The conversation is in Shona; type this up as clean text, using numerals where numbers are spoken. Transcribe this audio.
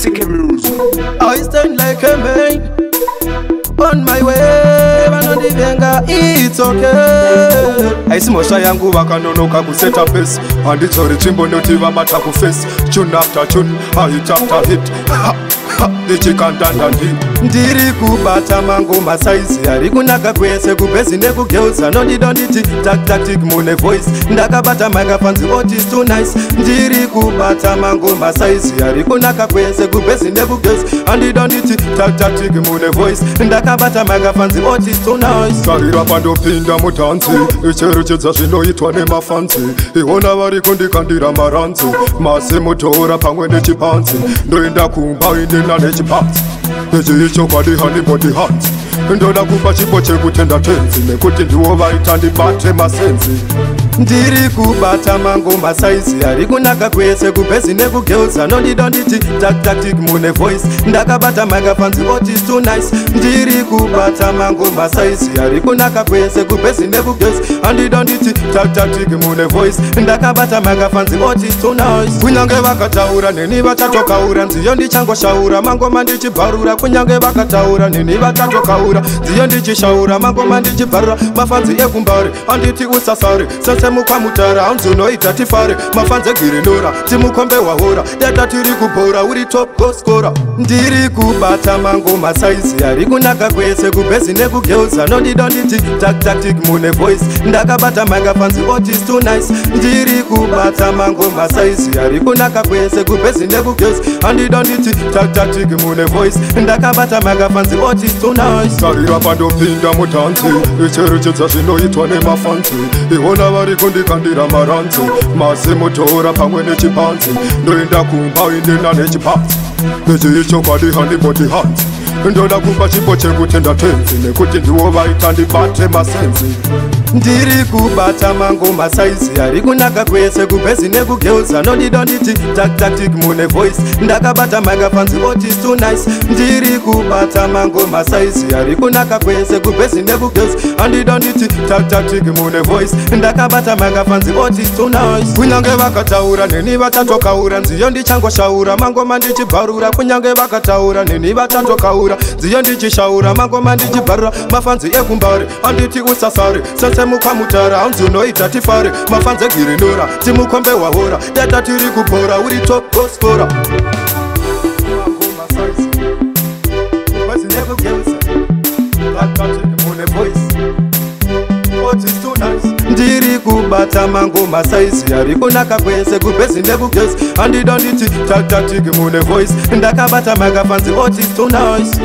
Tactic music. I stand like a man on my way, vanondivenga, it's okay. Aisimosha yangu vakanonoka kuseta pace, handitori chimbo ndoti vabata kuface. Tune after tune, hit after hit, ndichikandanda ndiri kubata mangoma saizi ari kunaka kwese kubhezi nekugeuza nondidonditi tactic mune voice ndakabata microphones oti is too nice. Ndiri kubata mangoma saizi ari kunaka kwese kubhezi nekugeuza andidonditi tactic mune voice ndakabata microphones oti is too nice. Karira pandopinda mutanzi icherechedza zvinoitwa nemafanzi iona vari kundikandira maranzi masi mutora pamwe nechipanzi ndoenda kumba indena nechipanzi nechiichokwadi handibody hands ndoda kupa chipo chekutenda tenzi nekuti ndiwo vaita ndibate masenzi. Ndiri kubata mangoma saizi ari kunaka kwese kubhezi nekugeuza nondidonditi tactic mune voice ndakabata microphones oti is too nice. Ndiri kubata mangoma saizi ari kunaka kwese kubhezi nekugeuza andidonditi tactic mune voice ndakabata microphones oti is too nice. Kunyange vakataura neni vachatokaura nziyo ndichangoshaura mangoma ndichibharura. Kunyange vakataura neni vachatokaura nziyo ndichishaura mangoma ndichibharura. Mafanzi ekumbare anditi usasare mukwamutara hanzunoita tifare mafanze girinora timukombe wahora data tiri kubhora uri top goal scorer. Ndiri kubata mangoma saizi ari kunaka kwese kubhezi nekugeuza nondidonditi tactic mune voice ndakabata microphones oti is too nice. Ndiri kubata mangoma saizi ari kunaka kwese kubhezi nekugeuza andidonditi tactic mune voice ndakabata microphones oti is too nice. Karira pandopinda mutanzi icherechedza zvinoitwa nemafanzi iona vari kundikandira maranzi masi mutora pamwe nechipanzi ndoenda kumba indena nechipanzi nechiichokwadi handibody hands ndoda kupa chipo chekutenda tenzi nekuti ndiwo vaita ndibate masenzi. Ndiri kubata mangoma saizi ari kunaka kwese kubhezi nekugeuza nondidonditi tactic mune voice ndakabata microphones oti is too nice. Ndiri kubata mangoma saizi ari kunaka kwese kubhezi nekugeuza andidonditi tactic mune voice ndakabata microphones oti is too nice. Kunyange vakataura neni vachatokaura nziyo ndichangoshaura mangoma ndichibharura. Kunyange vakataura neni vachatokaura nziyo ndichishaura mangoma ndichibharura. Mafanzi ekumbare anditi usasare mukwamutara hanzunoita tifare mafanze girinora timukombe wahora data tiri kubhora uri top goal scorer. Ndiri kubata mangoma saizi ari kunaka kwese kubhezi nekugeuza andidonditi tactic mune voice ndakabata microphones oti is too nice.